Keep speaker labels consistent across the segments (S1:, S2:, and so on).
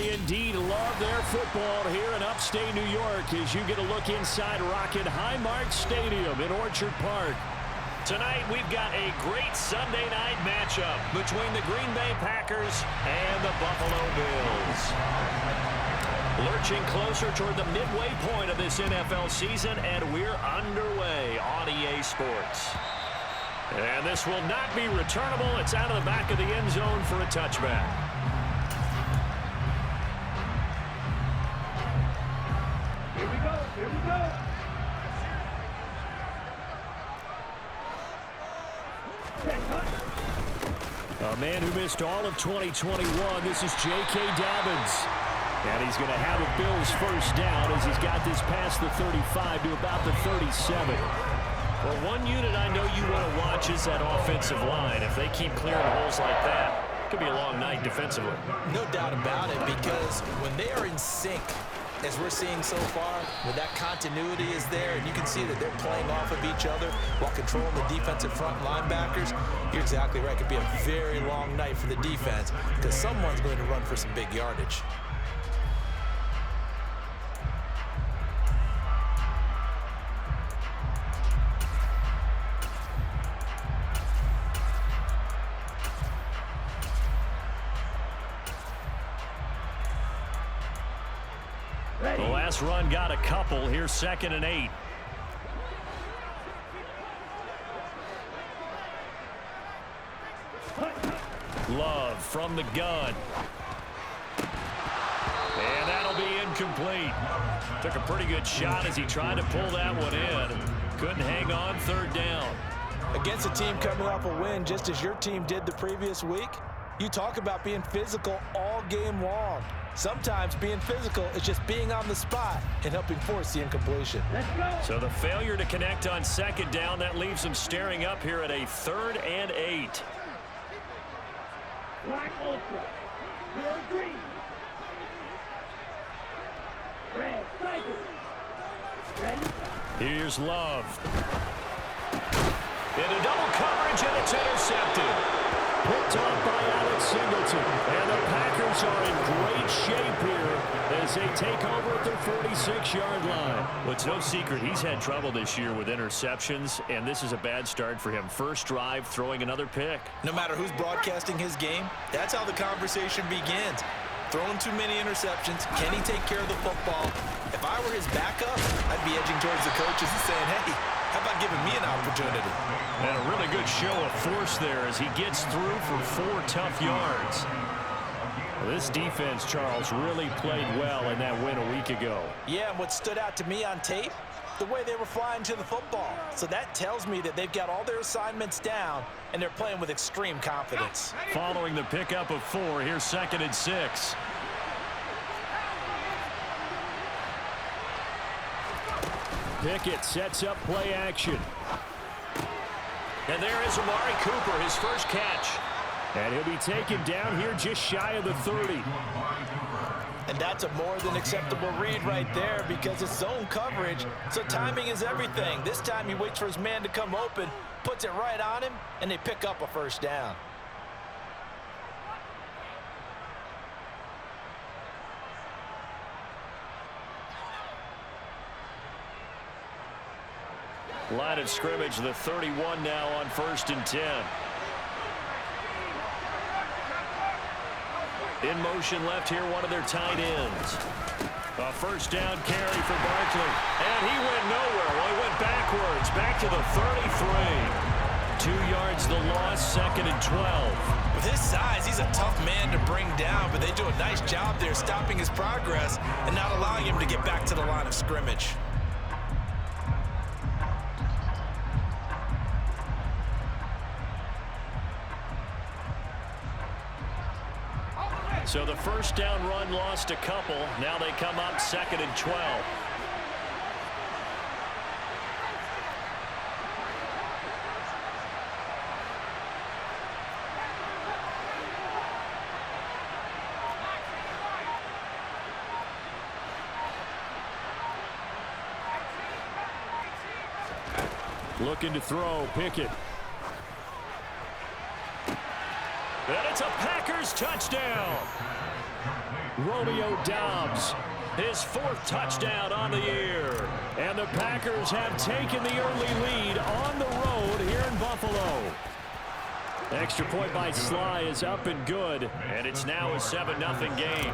S1: they indeed love their football here in upstate New York as you get a look inside Rocket Highmark Stadium in Orchard Park. Tonight we've got a great Sunday night matchup between the Green Bay Packers and the Buffalo Bills. Lurching closer toward the midway point of this NFL season, and we're underway on EA Sports. And this will not be returnable. It's out of the back of the end zone for a touchback.
S2: Here we go. Here we go.
S1: A man who missed all of 2021, this is J.K. Dobbins. And he's going to have a Bills first down as he's got this past the 35 to about the 37. Well, one unit I know you want to watch is that offensive line. If they keep clearing holes like that, it could be a long night defensively.
S3: No doubt about it, because when they are in sync, as we're seeing so far, when that continuity is there, and you can see that they're playing off of each other while controlling the defensive front linebackers, you're exactly right. It could be a very long night for the defense because someone's going to run for some big yardage.
S1: The last run got a couple. Here's 2nd and 8. Love from the gun. And that'll be incomplete. Took a pretty good shot as he tried to pull that one in. Couldn't hang on 3rd down.
S3: Against a team coming off a win just as your team did the previous week, you talk about being physical all game long. Sometimes being physical is just being on the spot and helping force the incompletion.
S2: Let's go.
S1: So the failure to connect on 2nd down, that leaves them staring up here at a 3rd and 8.
S2: Black ultra. Pure green. Red tiger. Ready?
S1: Here's Love. Into double coverage, and it's intercepted. Picked off by Alex Singleton. And the Packers are in great shape here as they take over at their 46-yard line. Well, it's no secret he's had trouble this year with interceptions, and this is a bad start for him. First drive, throwing another pick.
S3: No matter who's broadcasting his game, that's how the conversation begins. Throwing too many interceptions. Can he take care of the football? If I were his backup, I'd be edging towards the coaches and saying, hey, how about giving me an opportunity?
S1: And a really good show of force there as he gets through for 4 tough yards. Well, this defense, Charles, really played well in that win a week ago.
S3: Yeah, and what stood out to me on tape, the way they were flying to the football. So that tells me that they've got all their assignments down, and they're playing with extreme confidence.
S1: Following the pickup of 4, here's 2nd and 6. Pickett sets up play action. And there is Amari Cooper, his first catch. And he'll be taken down here just shy of the 30.
S3: And that's a more than acceptable read right there because it's zone coverage, so timing is everything. This time he waits for his man to come open, puts it right on him, and they pick up a first down.
S1: Line of scrimmage, the 31 now on 1st and 10. In motion left here, one of their tight ends. A first down carry for Barkley. And he went nowhere. Well, he went backwards, back to the 33. 2 yards the loss, 2nd and 12.
S3: With his size, he's a tough man to bring down, but they do a nice job there stopping his progress and not allowing him to get back to the line of scrimmage.
S1: So the first down run lost a couple. Now they come up 2nd and 12. Looking to throw, Pickett. And it's a Packers touchdown. Romeo Doubs, his 4th touchdown on the year. And the Packers have taken the early lead on the road here in Buffalo. Extra point by Sly is up and good, and it's now a 7-0 game.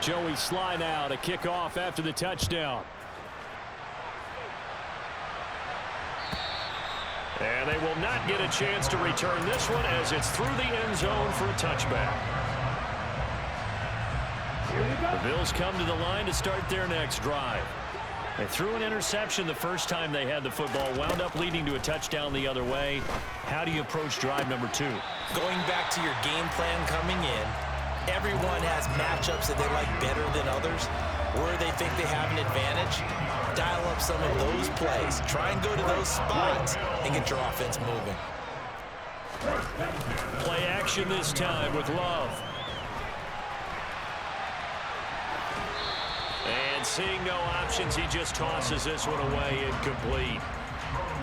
S1: Joey Sly now to kick off after the touchdown. And they will not get a chance to return this one as it's through the end zone for a touchback. The Bills come to the line to start their next drive. They threw an interception the first time they had the football, wound up leading to a touchdown the other way. How do you approach drive number 2?
S3: Going back to your game plan coming in, everyone has matchups that they like better than others, where they think they have an advantage. Dial up some of those plays. Try and go to those spots and get your offense moving.
S1: Play action this time with Love. And seeing no options, he just tosses this one away, incomplete.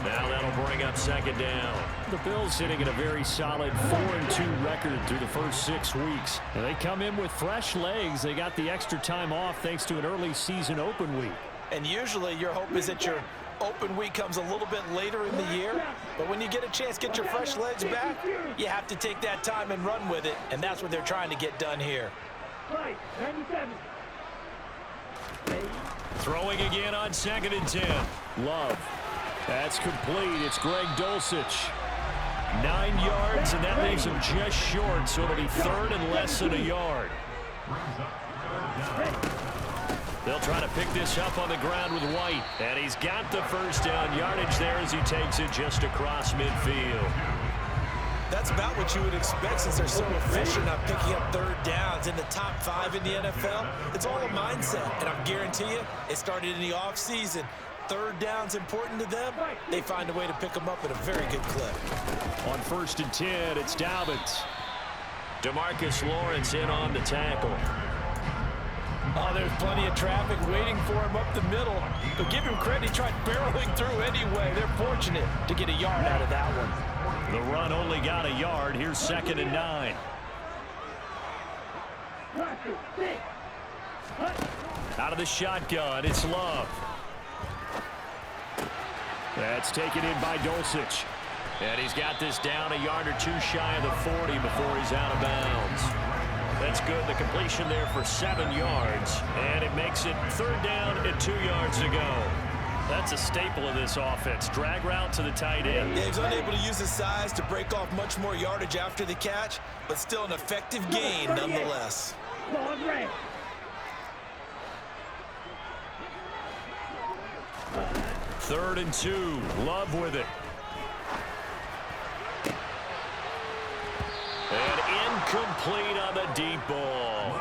S1: Now that'll bring up 2nd down. The Bills sitting at a very solid 4-2 record through the first 6 weeks. And they come in with fresh legs. They got the extra time off thanks to an early season open week.
S3: And usually your hope is that your open week comes a little bit later in the year. But when you get a chance to get your fresh legs back, you have to take that time and run with it. And that's what they're trying to get done here.
S2: Right, 97.
S1: Throwing again on 2nd and 10. Love. That's complete. It's Greg Dulcich. 9 yards, and that leaves him just short, so it'll be 3rd and less than a yard. They'll try to pick this up on the ground with White. And he's got the first down yardage there as he takes it just across midfield.
S3: That's about what you would expect since they're so efficient on picking up 3rd downs in the top 5 in the NFL. It's all a mindset, and I guarantee you it started in the offseason. 3rd down's important to them. They find a way to pick them up at a very good clip.
S1: On 1st and 10, it's Dobbins. DeMarcus Lawrence in on the tackle.
S3: Oh, there's plenty of traffic waiting for him up the middle. But give him credit, he tried barreling through anyway. They're fortunate to get a yard out of that one.
S1: The run only got a yard. Here's 2nd and 9. Out of the shotgun, it's Love. That's taken in by Dulcich. And he's got this down a yard or 2 shy of the 40 before he's out of bounds. That's good. The completion there for 7 yards. And it makes it 3rd down and 2 yards to go. That's a staple of this offense. Drag route to the tight end.
S3: Yeah, he's unable to use his size to break off much more yardage after the catch, but still an effective gain nonetheless.
S1: 3rd and 2. Love with it. And incomplete on the deep ball.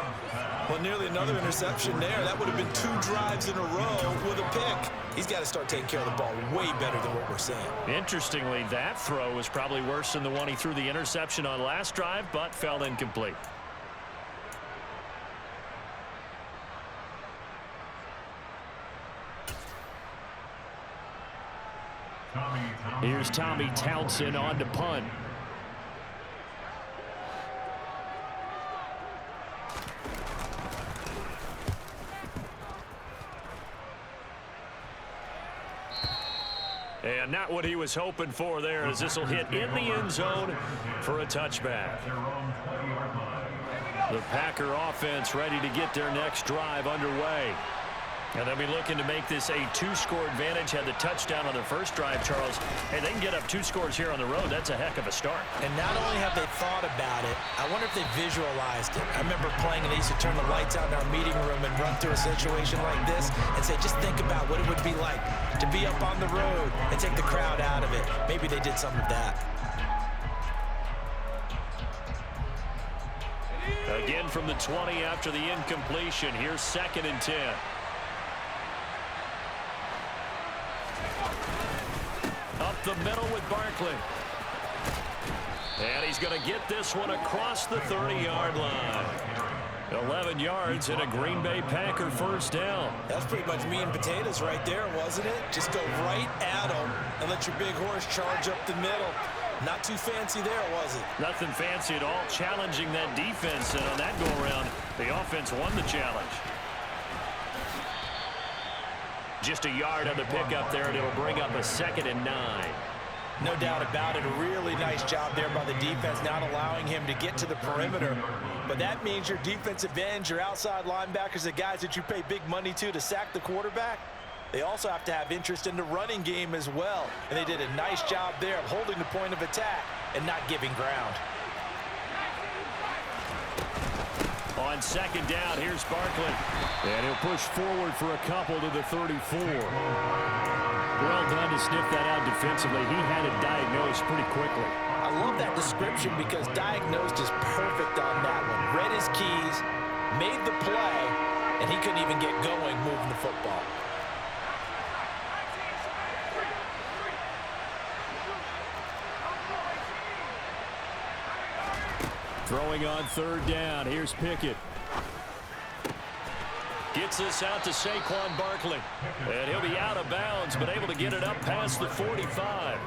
S3: Well, nearly another interception there. That would have been 2 drives in a row with a pick. He's got to start taking care of the ball way better than what we're seeing.
S1: Interestingly, that throw was probably worse than the one he threw the interception on last drive, but fell incomplete. Here's Tommy Townsend on to punt. And not what he was hoping for there, as this will hit in the end zone for a touchback. The Packer offense ready to get their next drive underway. And they'll be looking to make this a 2-score advantage. Had the touchdown on their first drive, Charles. Hey, they can get up 2 scores here on the road. That's a heck of a start.
S3: And not only have they thought about it, I wonder if they visualized it. I remember playing and they used to turn the lights out in our meeting room and run through a situation like this and say, just think about what it would be like to be up on the road and take the crowd out of it. Maybe they did some of that.
S1: Again from the 20 after the incompletion. Here's 2nd and 10. Up the middle with Barkley. And he's going to get this one across the 30-yard line. 11 yards and a Green Bay Packer first down.
S3: That's pretty much meat and potatoes right there, wasn't it? Just go right at them and let your big horse charge up the middle. Not too fancy there, was it?
S1: Nothing fancy at all, challenging that defense, and on that go-around, the offense won the challenge. Just a yard on the pickup there, and it'll bring up a 2nd and 9.
S3: No doubt about it. A really nice job there by the defense, not allowing him to get to the perimeter. But that means your defensive ends, your outside linebackers, the guys that you pay big money to sack the quarterback, they also have to have interest in the running game as well. And they did a nice job there of holding the point of attack and not giving ground.
S1: On 2nd down, here's Barkley. And he'll push forward for a couple to the 34. Well done to sniff that out defensively. He had it diagnosed pretty quickly.
S3: I love that description because diagnosed is perfect on that one. Read his keys, made the play, and he couldn't even get going moving the football.
S1: Throwing on 3rd down. Here's Pickett. Gets this out to Saquon Barkley. And he'll be out of bounds, but able to get it up past the 45.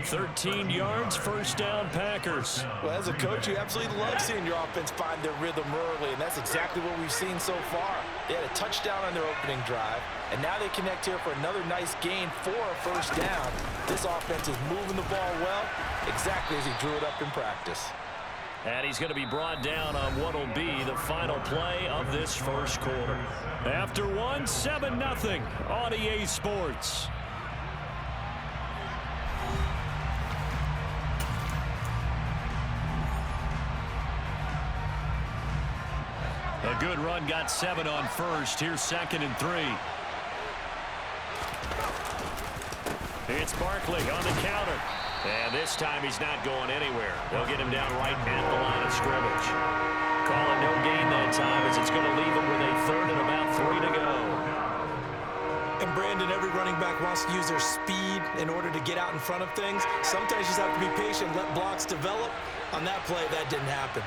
S1: 13 yards, 1st down, Packers.
S3: Well, as a coach, you absolutely love seeing your offense find their rhythm early, and that's exactly what we've seen so far. They had a touchdown on their opening drive, and now they connect here for another nice gain for a 1st down. This offense is moving the ball well, exactly as he drew it up in practice.
S1: And he's going to be brought down on what will be the final play of this 1st quarter. After 1, 7-0 on EA Sports. A good run, got 7 on 1st. Here's 2nd and 3. It's Barkley on the counter. And this time he's not going anywhere. They'll get him down right at the line of scrimmage. Call it no gain that time as it's going to leave him with a 3rd and about 3 to go.
S3: And Brandon, every running back wants to use their speed in order to get out in front of things. Sometimes you just have to be patient, let blocks develop. On that play, that didn't happen.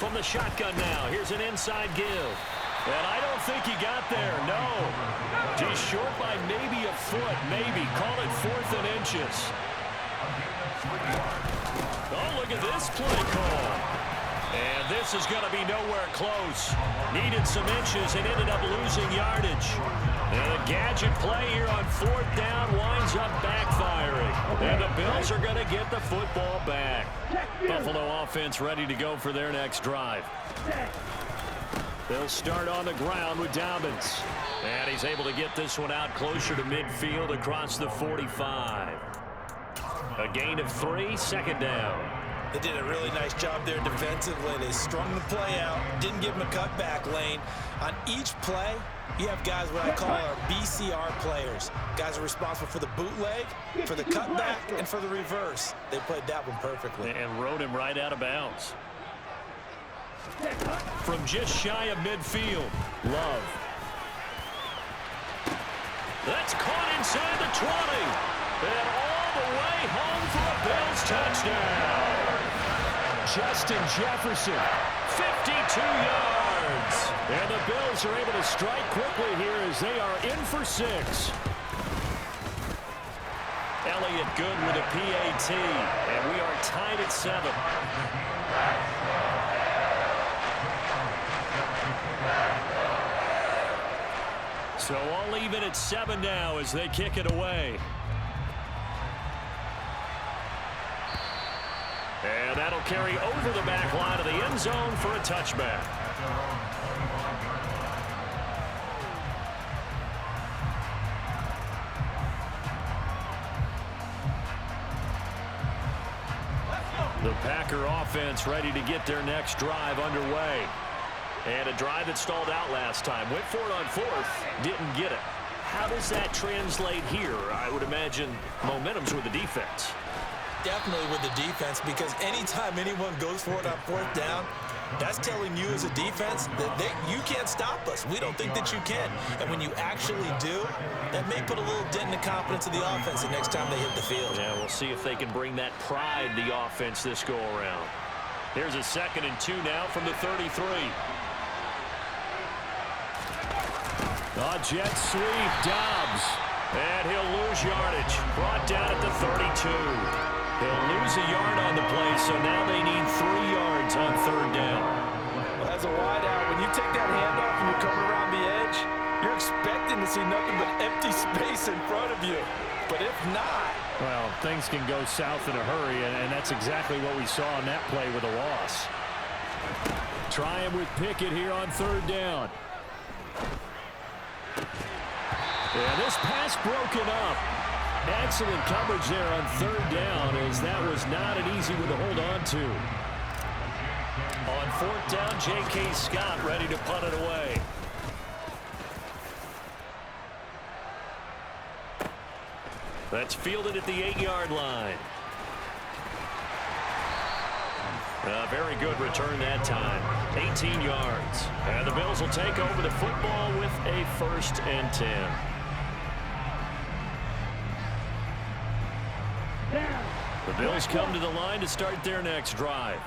S1: From the shotgun now, here's an inside give. And I don't think he got there, no. Just short by maybe a foot, maybe. Call it 4th and inches. Oh, look at this play call. And this is going to be nowhere close. Needed some inches and ended up losing yardage. And a gadget play here on 4th down winds up backfiring. And the Bills are going to get the football back. Buffalo offense ready to go for their next drive. They'll start on the ground with Dobbins. And he's able to get this one out closer to midfield across the 45. A gain of 3, 2nd down.
S3: They did a really nice job there defensively. They strung the play out, didn't give him a cutback lane. On each play, you have guys what I call our BCR players. Guys are responsible for the bootleg, for the cutback, and for the reverse. They played that one perfectly.
S1: And rode him right out of bounds. From just shy of midfield, Love. That's caught inside the 20. And all the way home for a Bills touchdown. Justin Jefferson, 52 yards. And the Bills are able to strike quickly here as they are in for 6. Elliott good with a PAT. And we are tied at 7. So all even at 7 now as they kick it away. And that'll carry over the back line of the end zone for a touchback. The Packer offense ready to get their next drive underway. And a drive that stalled out last time. Went for it on 4th, didn't get it. How does that translate here? I would imagine momentum's with the defense.
S3: Definitely with the defense, because anytime anyone goes for it on 4th down, that's telling you as a defense that you can't stop us. We don't think that you can. And when you actually do, that may put a little dent in the confidence of the offense the next time they hit the field.
S1: Yeah, we'll see if they can bring that pride to the offense this go-around. Here's a 2nd and 2 now from the 33. A jet sweep, Dobbs. And he'll lose yardage. Brought down at the 32. He'll lose a yard on the play, so now they need 3 yards on 3rd down.
S3: Well, as a wideout, when you take that handoff and you're coming around the edge, you're expecting to see nothing but empty space in front of you. But if not...
S1: Well, things can go south in a hurry, and that's exactly what we saw on that play with a loss. Trying with Pickett here on 3rd down. Yeah, this pass broken up. Excellent coverage there on 3rd down, as that was not an easy one to hold on to. On 4th down, J.K. Scott ready to punt it away. That's fielded at the 8-yard line. A very good return that time. 18 yards. And the Bills will take over the football with a 1st and 10. The Bills come to the line to start their next drive.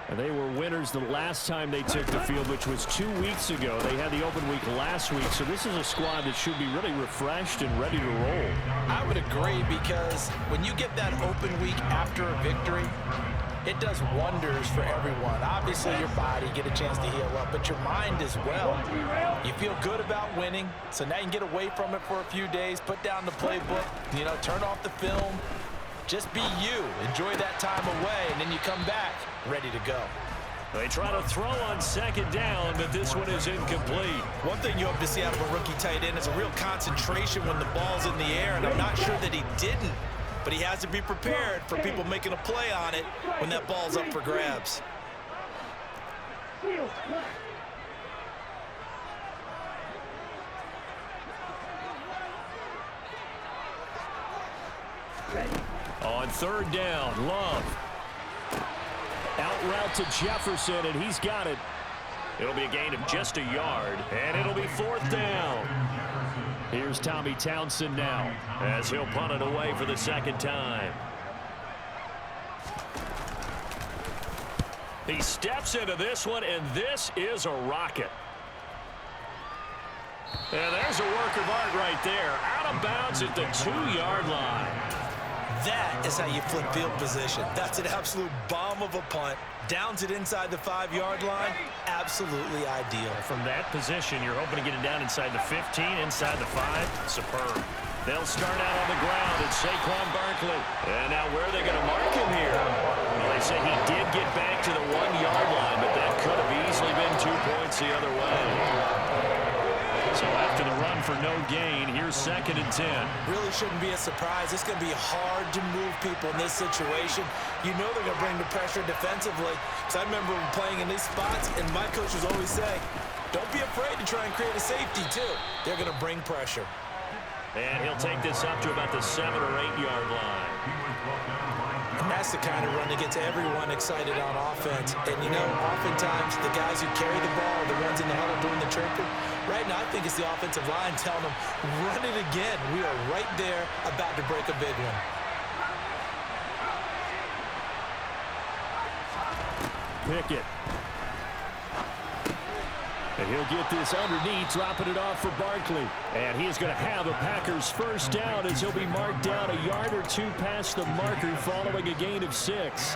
S1: And they were winners the last time they took the field, which was 2 weeks ago. They had the open week last week, so this is a squad that should be really refreshed and ready to roll.
S3: I would agree, because when you get that open week after a victory, it does wonders for everyone. Obviously, your body, get a chance to heal up, but your mind as well. You feel good about winning, so now you can get away from it for a few days, put down the playbook, turn off the film. Just be you. Enjoy that time away, and then you come back ready to go.
S1: They try to throw on 2nd down, but this one is incomplete.
S3: One thing you hope to see out of a rookie tight end is a real concentration when the ball's in the air, and I'm not sure that he didn't, but he has to be prepared for people making a play on it when that ball's up for grabs. On 3rd down, Love. Out route to Jefferson, and he's got it. It'll be a gain of just a yard, and it'll be 4th down. Here's Tommy Townsend now, as he'll punt it away for the 2nd time. He steps into this one, and this is a rocket. And there's a work of art right there. Out of bounds at the 2-yard line. That is how you flip field position. That's an absolute bomb of a punt. Downs it inside the 5-yard line. Absolutely ideal.
S1: From that position, you're hoping to get it down inside the 15, inside the 5. Superb. They'll start out on the ground. It's Saquon Barkley. And now where are they going to mark him here? Well, they say he did get back to the 1-yard line, but that could have easily been 2 points the other way. So after the run for no gain, here's 2nd and 10.
S3: Really shouldn't be a surprise. It's going to be hard to move people in this situation. You know they're going to bring the pressure defensively. Because I remember playing in these spots, and my coaches always say, don't be afraid to try and create a safety, too. They're going to bring pressure.
S1: And he'll take this up to about the 7- or 8-yard line.
S3: And that's the kind of run that gets everyone excited on offense. And, oftentimes the guys who carry the ball are the ones in the huddle doing the chirping. Right now, I think it's the offensive line telling them, run it again. We are right there about to break a big one.
S1: Pickett. And he'll get this underneath, dropping it off for Barkley. And he's going to have a Packers 1st down as he'll be marked down a yard or 2 past the marker following a gain of 6.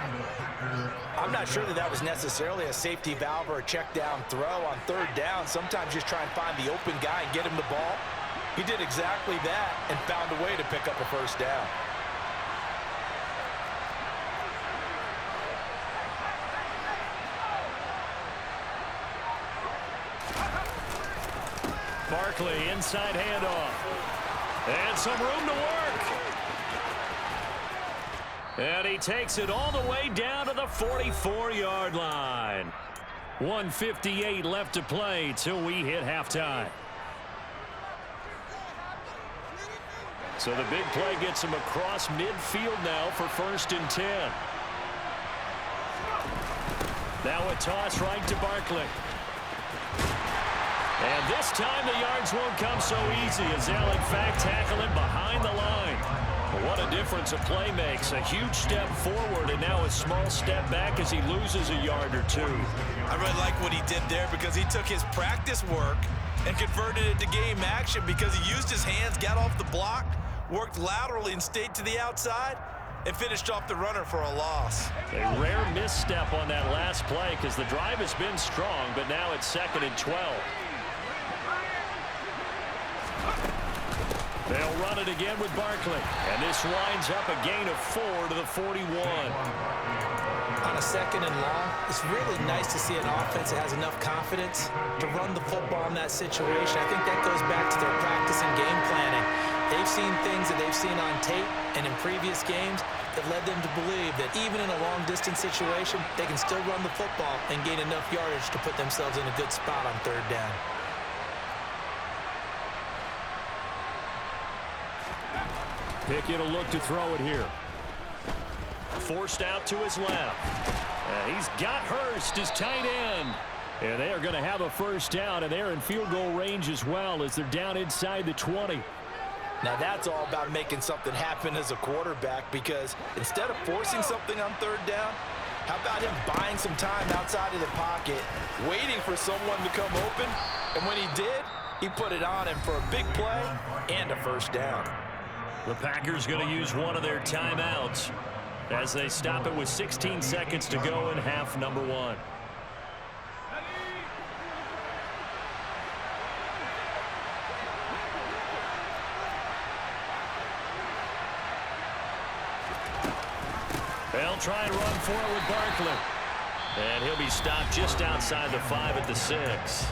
S3: I'm not sure that was necessarily a safety valve or a check down throw on 3rd down. Sometimes just try and find the open guy and get him the ball. He did exactly that and found a way to pick up a 1st down.
S1: Barkley, inside handoff. And some room to work. And he takes it all the way down to the 44-yard line. 1:58 left to play till we hit halftime. So the big play gets him across midfield now for 1st and 10. Now a toss right to Barkley. And this time the yards won't come so easy as they'll in fact tackle him behind the line. What a difference a play makes. A huge step forward and now a small step back as he loses a yard or 2.
S3: I really like what he did there because he took his practice work, and converted it to game action because he used his hands, got off the block, worked laterally and stayed to the outside, and finished off the runner for a loss.
S1: A rare misstep on that last play because the drive has been strong, but now it's 2nd and 12. They'll run it again with Barkley, and this winds up a gain of 4 to the 41.
S3: On a 2nd and long, it's really nice to see an offense that has enough confidence to run the football in that situation. I think that goes back to their practice and game planning. They've seen things that they've seen on tape and in previous games that led them to believe that even in a long-distance situation, they can still run the football and gain enough yardage to put themselves in a good spot on 3rd down.
S1: Pickett will look to throw it here. Forced out to his left. He's got Hurst, his tight end. And they are going to have a 1st down, and they're in field goal range as well as they're down inside the 20.
S3: Now that's all about making something happen as a quarterback, because instead of forcing something on 3rd down, how about him buying some time outside of the pocket, waiting for someone to come open, and when he did, he put it on him for a big play and a 1st down.
S1: The Packers going to use one of their timeouts as they stop it with 16 seconds to go in half number 1. They'll try and run for it with Barkley. And he'll be stopped just outside the 5 at the 6.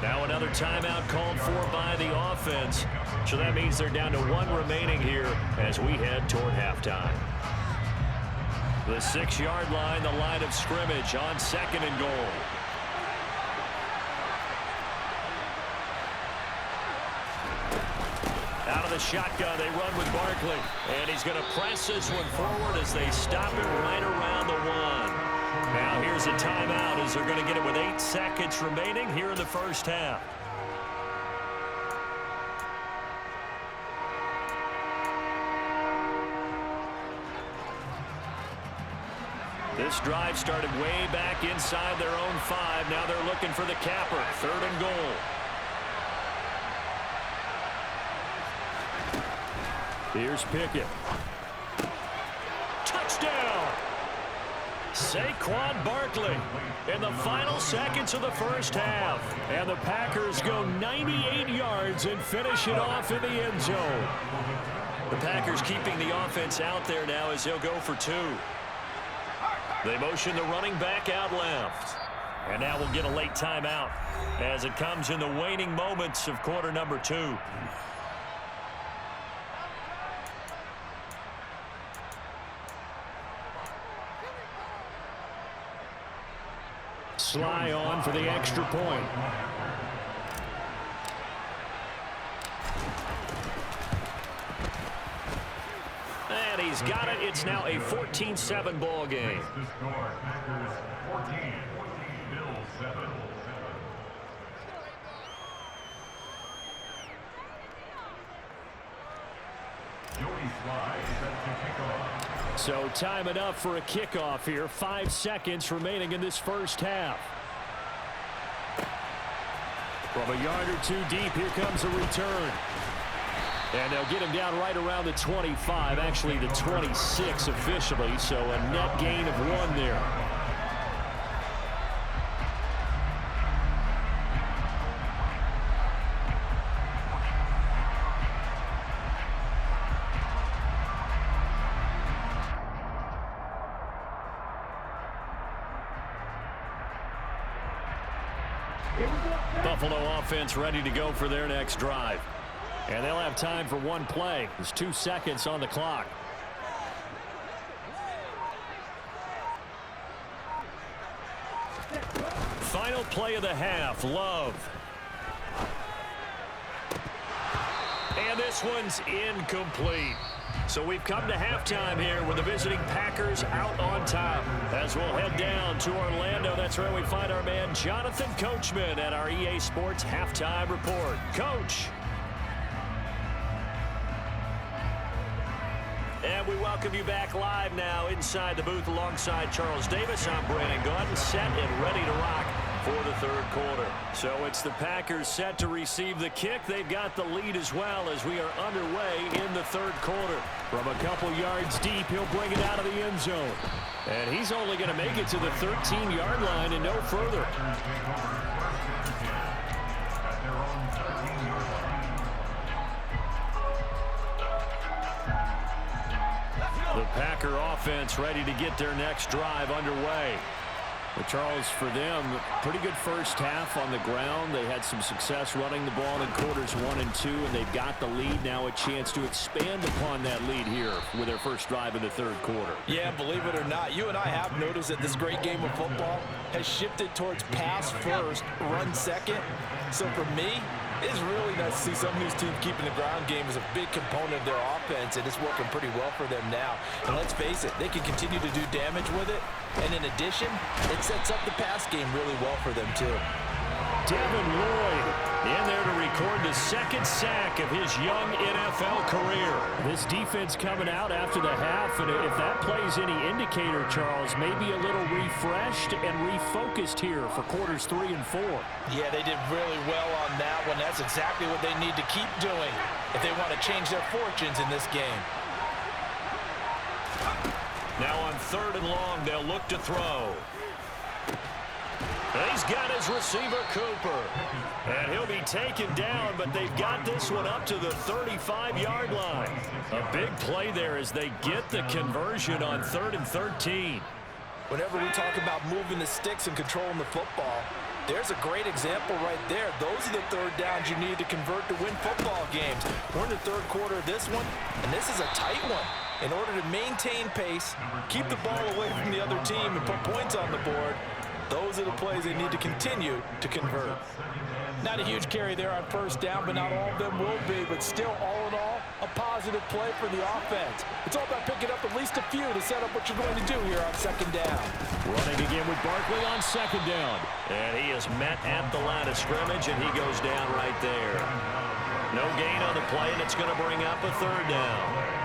S1: Now another timeout called for by the offense. So that means they're down to 1 remaining here as we head toward halftime. The 6-yard line, the line of scrimmage on 2nd and goal. Out of the shotgun, they run with Barkley. And he's going to press this one forward as they stop it right around the 1. Now here's a timeout as they're going to get it with 8 seconds remaining here in the 1st half. This drive started way back inside their own 5. Now they're looking for the capper. 3rd and goal. Here's Pickett. Touchdown! Saquon Barkley in the final seconds of the 1st half. And the Packers go 98 yards and finish it off in the end zone. The Packers keeping the offense out there now as they'll go for 2. They motion the running back out left. And now we'll get a late timeout as it comes in the waning moments of quarter number 2. Sly on for the extra point. And he's got it. It's now a 14-7 ball game. So time enough for a kickoff here. 5 seconds remaining in this 1st half. From a yard or 2 deep, here comes a return. And they'll get him down right around the 25, actually the 26 officially, so a net gain of 1 there. Buffalo offense ready to go for their next drive. And they'll have time for 1 play. There's 2 seconds on the clock. Final play of the half, Love. And this one's incomplete. So we've come to halftime here with the visiting Packers out on top. As we'll head down to Orlando, that's where we find our man Jonathan Coachman at our EA Sports Halftime Report. Coach. And we welcome you back live now inside the booth alongside Charles Davis. I'm Brandon Gaudin, set and ready to rock for the third quarter. So it's the Packers set to receive the kick. They've got the lead as well as we are underway in the third quarter. From a couple yards deep, he'll bring it out of the end zone. And he's only going to make it to the 13-yard line and no further. The Packer offense ready to get their next drive underway. But Charles, for them, pretty good first half on the ground. They had some success running the ball in quarters 1 and 2, and they've got the lead. Now a chance to expand upon that lead here with their first drive in the third quarter.
S3: Yeah, believe it or not, you and I have noticed that this great game of football has shifted towards pass first, run second. So for me, it's really nice to see some of these teams keeping the ground game as a big component of their offense, and it's working pretty well for them now. And let's face it, they can continue to do damage with it. And in addition, it sets up the pass game really well for them, too.
S1: Devin Lloyd in there to record the second sack of his young NFL career. This defense coming out after the half, and if that plays any indicator, Charles, maybe a little refreshed and refocused here for quarters 3 and 4.
S3: Yeah, they did really well on that one. That's exactly what they need to keep doing if they want to change their fortunes in this game.
S1: Now on 3rd and long, they'll look to throw. He's got his receiver, Cooper. And he'll be taken down, but they've got this one up to the 35-yard line. A big play there as they get the conversion on 3rd and 13.
S3: Whenever we talk about moving the sticks and controlling the football, there's a great example right there. Those are the third downs you need to convert to win football games. We're in the third quarter of this one, and this is a tight one. In order to maintain pace, keep the ball away from the other team, and put points on the board, those are the plays they need to continue to convert. Not a huge carry there on first down, but not all of them will be. But still, all in all, a positive play for the offense. It's all about picking up at least a few to set up what you're going to do here on second down.
S1: Running again with Barkley on second down. And he is met at the line of scrimmage, and he goes down right there. No gain on the play, and it's going to bring up a third down.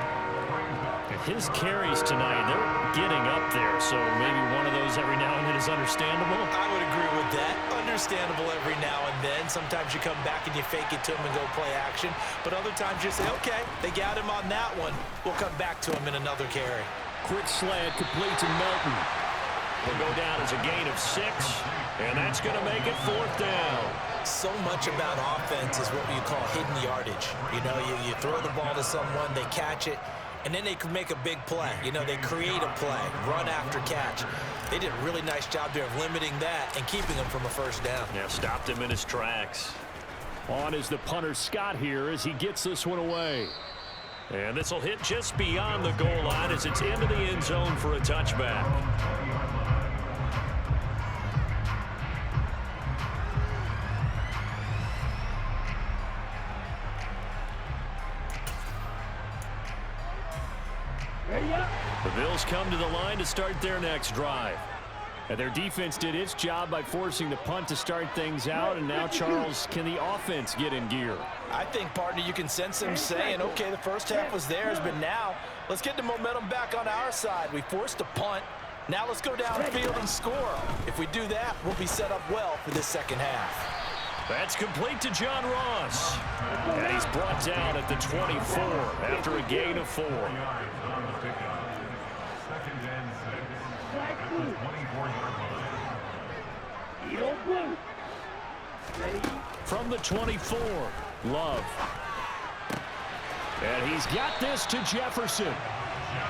S1: His carries tonight, they're getting up there, so maybe one of those every now and then is understandable.
S3: I would agree with that. Understandable every now and then. Sometimes you come back and you fake it to him and go play action, but other times you say, okay, they got him on that one. We'll come back to him in another carry.
S1: Quick slant complete to Melton. Will go down as a gain of 6, and that's going to make it 4th down.
S3: So much about offense is what you call hidden yardage. You know, you throw the ball to someone, they catch it, and then they can make a big play. You know, they create a play, run after catch. They did a really nice job there of limiting that and keeping him from a first down.
S1: Yeah, stopped him in his tracks. On is the punter Scott here as he gets this one away. And this will hit just beyond the goal line as it's into the end zone for a touchback. The Bills come to the line to start their next drive. And their defense did its job by forcing the punt to start things out. And now, Charles, can the offense get in gear?
S3: I think, partner, you can sense them saying, okay, the first half was theirs, but now let's get the momentum back on our side. We forced a punt. Now let's go downfield and score. If we do that, we'll be set up well for this second half.
S1: That's complete to John Ross. And he's brought down at the 24 after a gain of 4. From the 24, Love. And he's got this to Jefferson.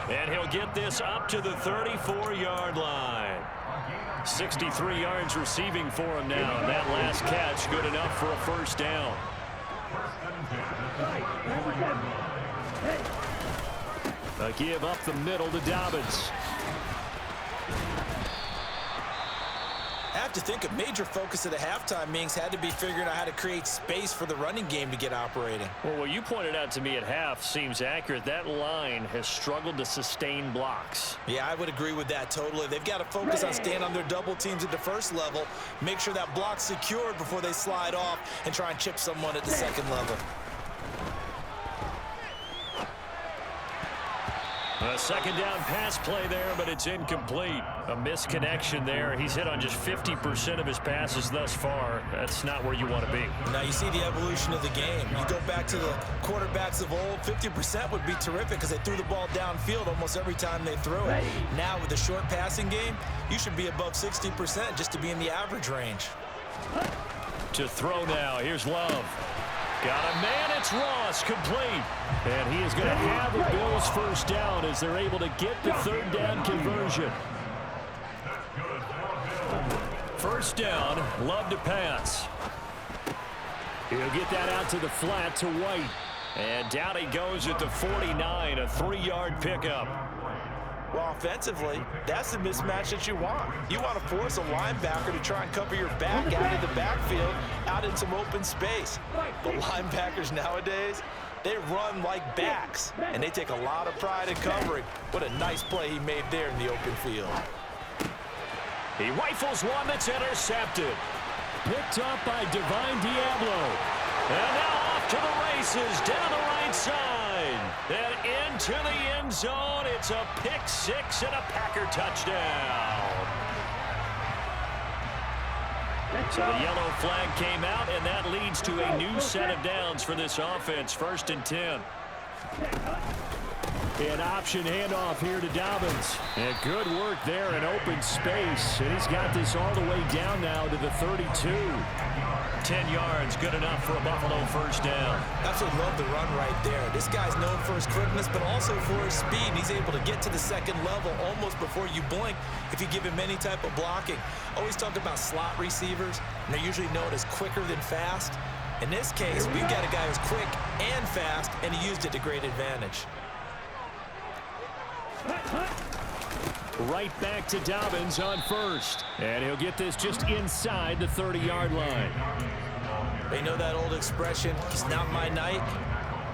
S1: And he'll get this up to the 34-yard line. 63 yards receiving for him now. And that last catch good enough for a first down. A give up the middle to Dobbins.
S3: I have to think a major focus of the halftime meetings had to be figuring out how to create space for the running game to get operating.
S1: Well, what you pointed out to me at half seems accurate. That line has struggled to sustain blocks.
S3: Yeah, I would agree with that totally. They've got to focus on staying on their double teams at the first level, make sure that block's secured before they slide off and try and chip someone at the second level.
S1: A second down pass play there, but it's incomplete. A misconnection there. He's hit on just 50% of his passes thus far. That's not where you want to be.
S3: Now you see the evolution of the game. You go back to the quarterbacks of old, 50% would be terrific because they threw the ball downfield almost every time they threw it. Now with the short passing game, you should be above 60% just to be in the average range.
S1: To throw now. Here's Love. Got a man, it's Ross, complete. And he is going to have the Bills first down as they're able to get the third down conversion. First down, Love to pass. He'll get that out to the flat to White. And down he goes at the 49, a 3-yard pickup.
S3: Well, offensively, that's the mismatch that you want. You want to force a linebacker to try and cover your back out of the backfield, out in some open space. The linebackers nowadays, they run like backs, and they take a lot of pride in covering. What a nice play he made there in the open field.
S1: He rifles one that's intercepted. Picked up by Divine Diablo. And now off to the races down the right side. Then into the end zone. It's a pick six and a Packer touchdown. So the yellow flag came out, and that leads to a new set of downs for this offense. 1st and 10. An option handoff here to Dobbins. And good work there in open space. And he's got this all the way down now to the 32. 10 yards, good enough for a Buffalo first down.
S3: Absolutely love the run right there. This guy's known for his quickness, but also for his speed. He's able to get to the second level almost before you blink if you give him any type of blocking. Always talk about slot receivers, and they're usually known as quicker than fast. In this case, we've got a guy who's quick and fast, and he used it to great advantage.
S1: Right back to Dobbins on first. And he'll get this just inside the 30-yard line.
S3: They know that old expression, it's not my night.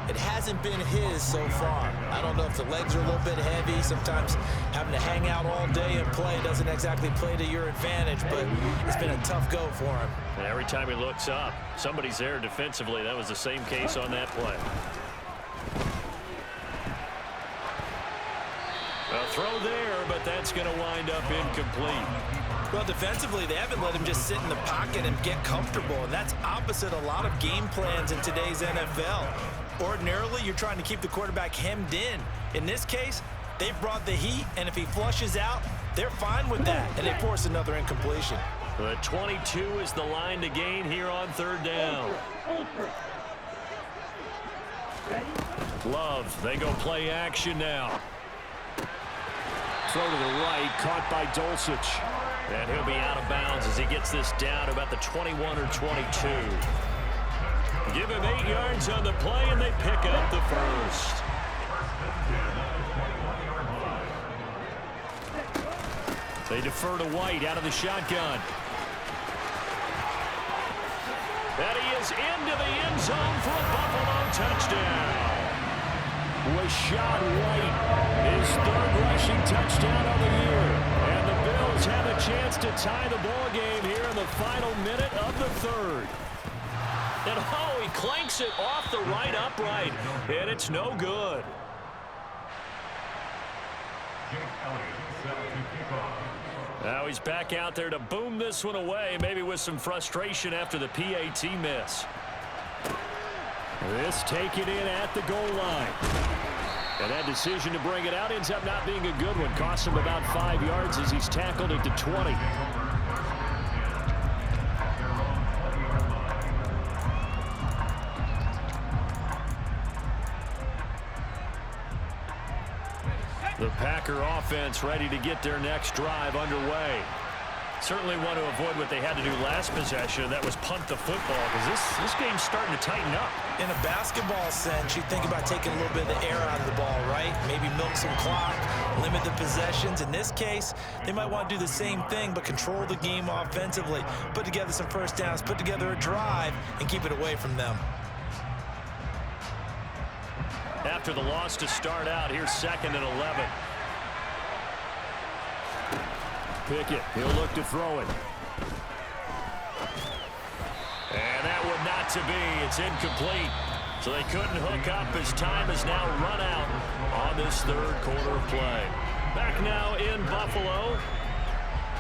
S3: It hasn't been his so far. I don't know if the legs are a little bit heavy. Sometimes having to hang out all day and play doesn't exactly play to your advantage, but it's been a tough go for him.
S1: And every time he looks up, somebody's there defensively. That was the same case on that play. A throw there, but that's going to wind up incomplete.
S3: Well, defensively, they haven't let him just sit in the pocket and get comfortable, and that's opposite a lot of game plans in today's NFL. Ordinarily, you're trying to keep the quarterback hemmed in. In this case, they brought the heat, and if he flushes out, they're fine with that, and they force another incompletion.
S1: The 22 is the line to gain here on third down. Love, they go play action now. Throw to the right, caught by Dulcich. And he'll be out of bounds as he gets this down about the 21 or 22. Give him 8 yards on the play, and they pick up the first. They defer to White out of the shotgun. And he is into the end zone for a Buffalo touchdown. Rashad White, his 3rd rushing touchdown of the year. And the Bills have a chance to tie the ball game here in the final minute of the 3rd. And oh, he clanks it off the right upright, and it's no good. Now he's back out there to boom this one away, maybe with some frustration after the PAT miss. This taken in at the goal line. And that decision to bring it out ends up not being a good one. Costs him about 5 yards as he's tackled at the 20. The Packer offense ready to get their next drive underway. Certainly want to avoid what they had to do last possession. That was punt the football, because this game's starting to tighten up.
S3: In a basketball sense, you think about taking a little bit of the air out of the ball, right? Maybe milk some clock, limit the possessions. In this case, they might want to do the same thing, but control the game offensively. Put together some first downs, put together a drive, and keep it away from them.
S1: After the loss to start out, here's 2nd and 11. Pickett, he'll look to throw it. And that would not to be. It's incomplete. So they couldn't hook up as time has now run out on this third quarter of play. Back now in Buffalo.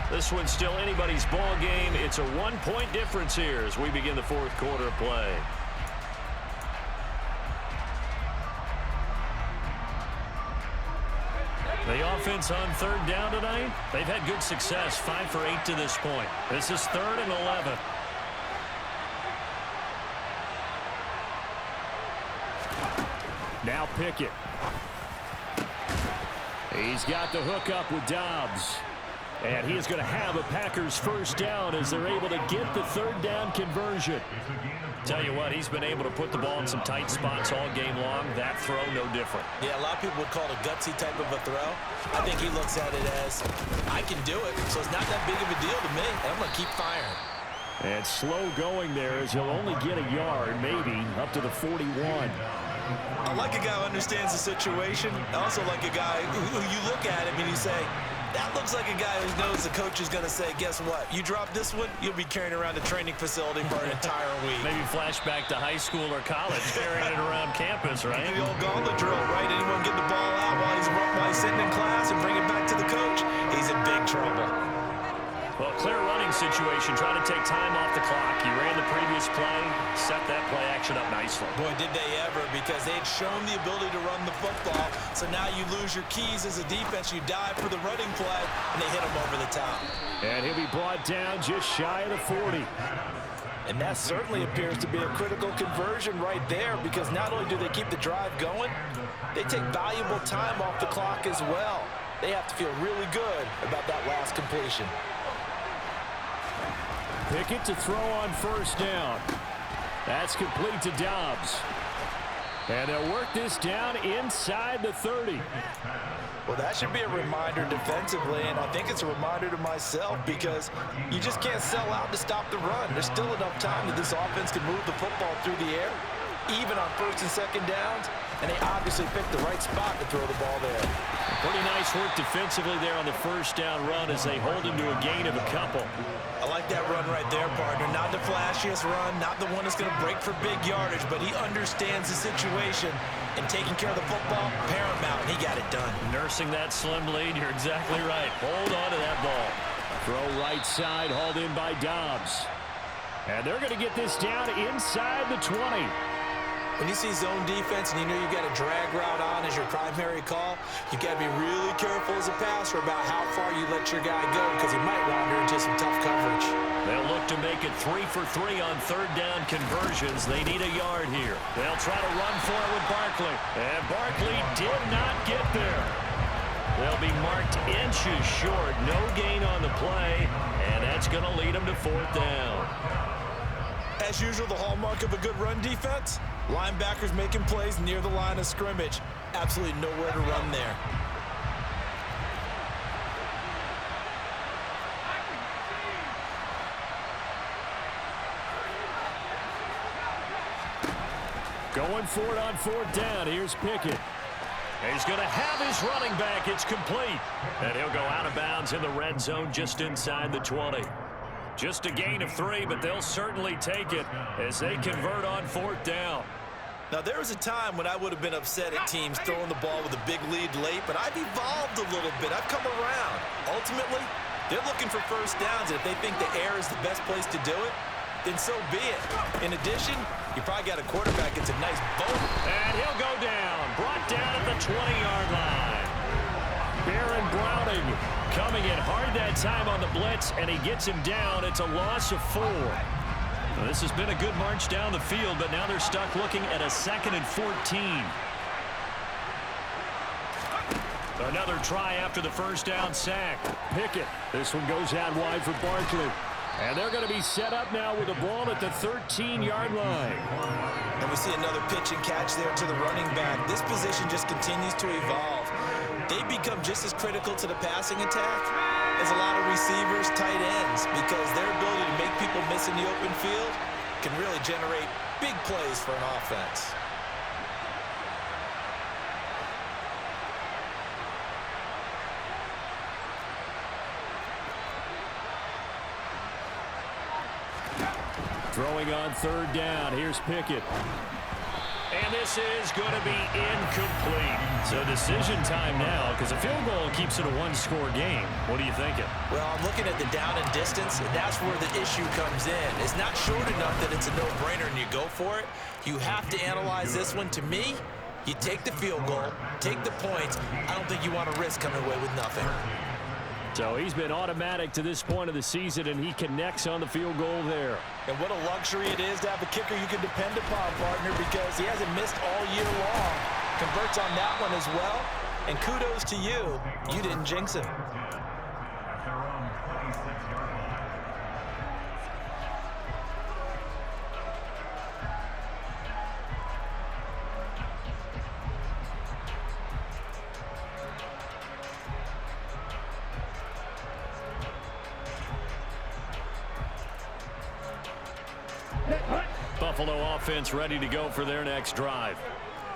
S1: This one's still anybody's ball game. It's a 1-point difference here as we begin the fourth quarter of play. The offense on third down tonight, they've had good success, 5 for 8 to this point. This is 3rd and 11. Now Pickett. He's got the hook up with Dobbs. And he is going to have a Packers first down as they're able to get the third down conversion. Tell you what, he's been able to put the ball in some tight spots all game long. That throw, no different.
S3: Yeah, a lot of people would call it a gutsy type of a throw. I think he looks at it as, I can do it, so it's not that big of a deal to me, and I'm going to keep firing.
S1: And slow going there as he'll only get a yard, maybe, up to the 41.
S3: I like a guy who understands the situation. I also like a guy who you look at him and you say, that looks like a guy who knows the coach is going to say, guess what? You drop this one, you'll be carrying around the training facility for an entire week.
S1: Maybe flashback to high school or college, carrying it around campus, right?
S3: The old gauntlet drill, right? Anyone get the ball out while he's sitting in class and bring it back to the coach? He's in big trouble.
S1: Well, clear running situation, trying to take time off the clock. You ran the previous play, set that play action up nicely.
S3: Boy, did they ever, because they'd shown the ability to run the football. So now you lose your keys as a defense. You dive for the running play, and they hit him over the top.
S1: And he'll be brought down just shy of the 40.
S3: And that certainly appears to be a critical conversion right there, because not only do they keep the drive going, they take valuable time off the clock as well. They have to feel really good about that last completion.
S1: Pickett to throw on first down. That's complete to Dobbs. And they'll work this down inside the 30.
S3: Well, that should be a reminder defensively, and I think it's a reminder to myself, because you just can't sell out to stop the run. There's still enough time that this offense can move the football through the air, even on first and second downs, and they obviously picked the right spot to throw the ball there.
S1: Pretty nice work defensively there on the first down run as they hold him to a gain of a couple.
S3: I like that run right there, partner. Not the flashiest run, not the one that's going to break for big yardage, but he understands the situation, and taking care of the football, paramount, and he got it done.
S1: Nursing that slim lead, you're exactly right. Hold on to that ball. Throw right side, hauled in by Dobbs. And they're going to get this down inside the 20.
S3: When you see zone defense and you know you've got a drag route on as your primary call, you've got to be really careful as a passer about how far you let your guy go, because he might wander into some tough coverage.
S1: They'll look to make it 3 for 3 on third down conversions. They need a yard here. They'll try to run for it with Barkley. And Barkley did not get there. They'll be marked inches short. No gain on the play. And that's going to lead them to fourth down.
S3: As usual, the hallmark of a good run defense, linebackers making plays near the line of scrimmage. Absolutely nowhere to run there.
S1: Going for it on fourth down. Here's Pickett. He's going to have his running back. It's complete. And he'll go out of bounds in the red zone just inside the 20. Just a gain of 3, but they'll certainly take it as they convert on fourth down.
S3: Now, there was a time when I would have been upset at teams throwing the ball with a big lead late, but I've evolved a little bit. I've come around. Ultimately, they're looking for first downs, and if they think the air is the best place to do it, then so be it. In addition, you probably got a quarterback that's a nice boat.
S1: And he'll go down. Brought down at the 20-yard line. Baron Browning coming in hard that time on the blitz, and he gets him down. It's a loss of 4. Well, this has been a good march down the field, but now they're stuck looking at a 2nd and 14. Another try after the first down sack. Pickett. This one goes out wide for Barkley. And they're going to be set up now with the ball at the 13-yard line.
S3: And we see another pitch and catch there to the running back. This position just continues to evolve. They become just as critical to the passing attack as a lot of receivers, tight ends, because their ability to make people miss in the open field can really generate big plays for an offense.
S1: Throwing on third down. Here's Pickett. And this is going to be incomplete. So decision time now, because a field goal keeps it a one-score game. What are you thinking?
S3: Well, I'm looking at the down and distance, and that's where the issue comes in. It's not short enough that it's a no-brainer and you go for it. You have to analyze this one. To me, you take the field goal, take the points. I don't think you want to risk coming away with nothing.
S1: So he's been automatic to this point of the season, and he connects on the field goal there.
S3: And what a luxury it is to have a kicker you can depend upon, partner, because he hasn't missed all year long. Converts on that one as well. And kudos to you. You didn't jinx him.
S1: Buffalo offense ready to go for their next drive.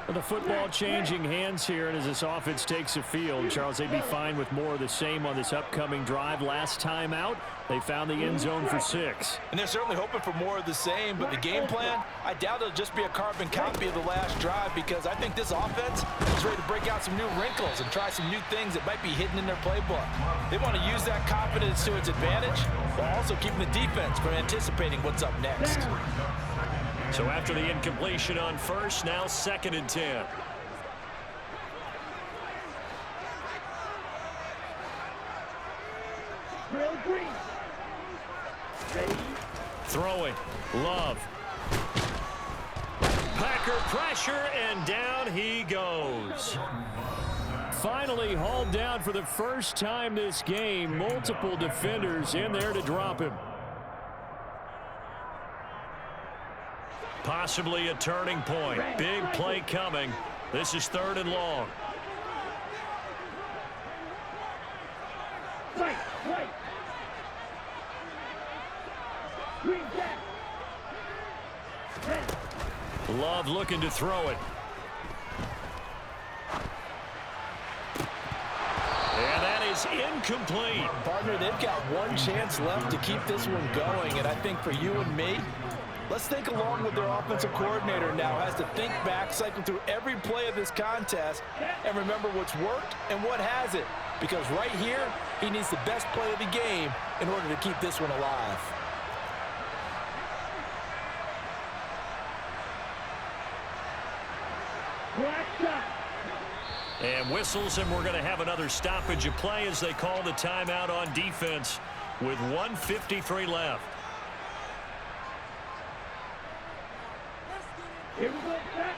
S1: The football changing hands here, and as this offense takes the field, Charles, they'd be fine with more of the same on this upcoming drive. Last time out, they found the end zone for 6.
S3: And they're certainly hoping for more of the same, but the game plan, I doubt it'll just be a carbon copy of the last drive, because I think this offense is ready to break out some new wrinkles and try some new things that might be hidden in their playbook. They want to use that confidence to its advantage, while also keeping the defense from anticipating what's up next.
S1: So after the incompletion on first, now 2nd and 10. Throwing. Love. Packer pressure, and down he goes. Finally hauled down for the first time this game. Multiple defenders in there to drop him. Possibly a turning point. Big play coming. This is 3rd and long. Love looking to throw it. And that is incomplete.
S3: Partner, they've got one chance left to keep this one going, and I think for you and me, let's think along with their offensive coordinator now has to think back, cycle through every play of this contest, and remember what's worked and what hasn't. Because right here, he needs the best play of the game in order to keep this one alive.
S1: And whistles, and we're going to have another stoppage of play as they call the timeout on defense with 1:53 left.
S2: Here we go, set.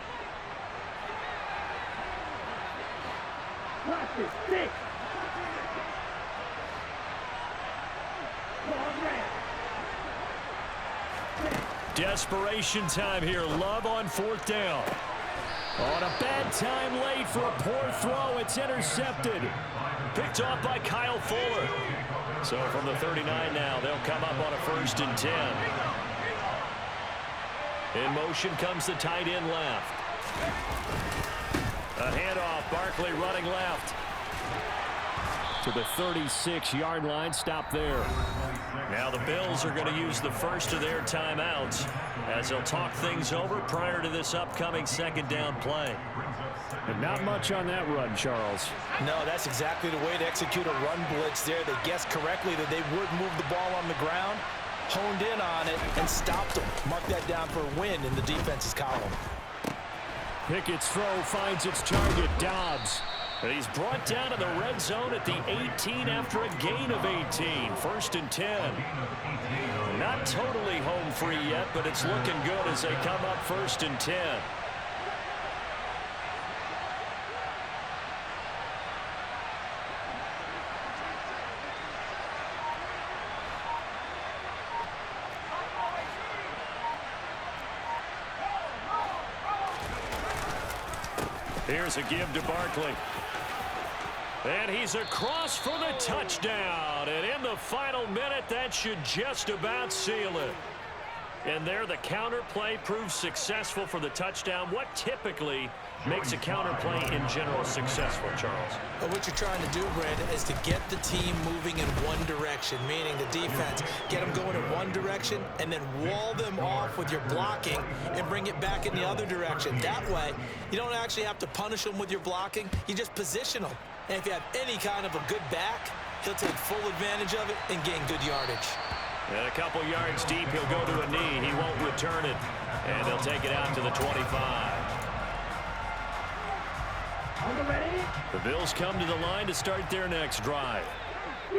S2: Watch it, 6.
S1: Desperation time here. Love on 4th down. On a bad time late for a poor throw. It's intercepted. Picked off by Kyle Fuller. So from the 39 now, they'll come up on a 1st and 10. In motion comes the tight end left. A handoff. Barkley running left to the 36-yard line. Stop there. Now the Bills are going to use the first of their timeouts as they'll talk things over prior to this upcoming 2nd down play. And not much on that run, Charles.
S3: No, that's exactly the way to execute a run blitz there. They guessed correctly that they would move the ball on the ground, honed in on it, and stopped them. Mark that down for a win in the defense's column.
S1: Pickett's throw finds its target, Dobbs. And he's brought down to the red zone at the 18 after a gain of 18. 1st and 10. Not totally home free yet, but it's looking good as they come up 1st and 10. Here's a give to Barkley. And he's across for the touchdown. And in the final minute, that should just about seal it. And there the counter play proves successful for the touchdown. What typically makes a counter play in general successful, Charles?
S3: Well, what you're trying to do, Brandon, is to get the team moving in one direction, meaning the defense. Get them going in one direction and then wall them off with your blocking and bring it back in the other direction. That way, you don't actually have to punish them with your blocking. You just position them. And if you have any kind of a good back, he'll take full advantage of it and gain good yardage.
S1: And a couple yards deep, he'll go to a knee. He won't return it. And they'll take it out to the 25. The Bills come to the line to start their next drive.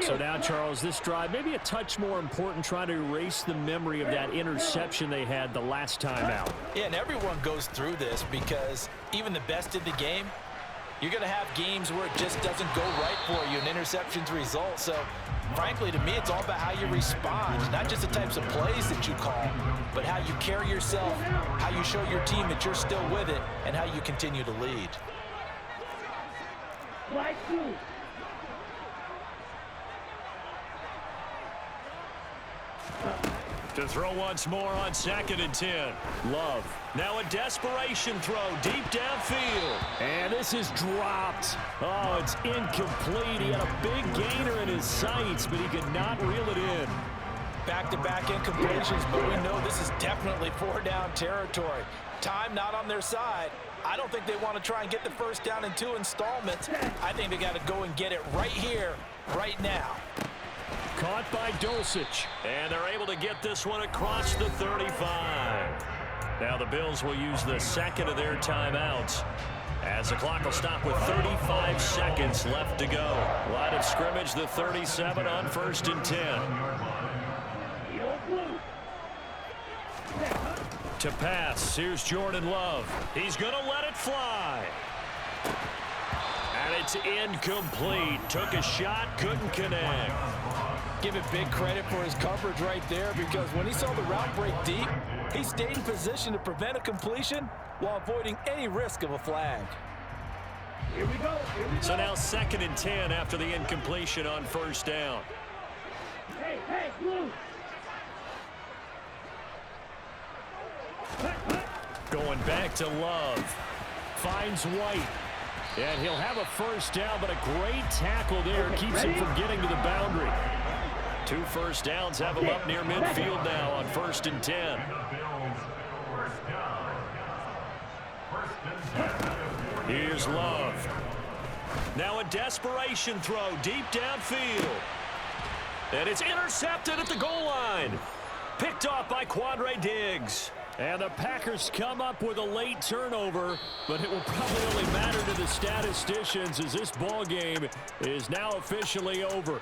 S1: So now, Charles, this drive maybe a touch more important, trying to erase the memory of that interception they had the last time out.
S3: Yeah, and everyone goes through this because even the best in the game, you're going to have games where it just doesn't go right for you, and interceptions result. So, frankly, to me, it's all about how you respond, not just the types of plays that you call, but how you carry yourself, how you show your team that you're still with it, and how you continue to lead.
S2: Slide 2.
S1: To throw once more on 2nd and 10. Love. Now a desperation throw deep downfield. And this is dropped. Oh, it's incomplete. He had a big gainer in his sights, but he could not reel it in.
S3: Back-to-back incompletions, but we know this is definitely 4-down territory. Time not on their side. I don't think they want to try and get the first down in 2 installments. I think they got to go and get it right here, right now.
S1: Caught by Dulcich. And they're able to get this one across the 35. Now the Bills will use the second of their timeouts, as the clock will stop with 35 seconds left to go. Line of scrimmage, the 37 on 1st and 10. To pass, here's Jordan Love. He's going to let it fly. And it's incomplete. Took a shot, couldn't connect.
S3: Give it big credit for his coverage right there, because when he saw the route break deep, he stayed in position to prevent a completion while avoiding any risk of a flag.
S2: Here we go.
S1: So now 2nd and 10 after the incompletion on 1st down.
S2: Hey, Blue.
S1: Going back to Love. Finds White. And he'll have a 1st down, but a great tackle there keeps him from getting to the boundary. 2 first downs have him up near midfield now on 1st and 10. Here's Love. Now a desperation throw deep downfield. And it's intercepted at the goal line. Picked off by Quandre Diggs. And the Packers come up with a late turnover, but it will probably only matter to the statisticians as this ball game is now officially over.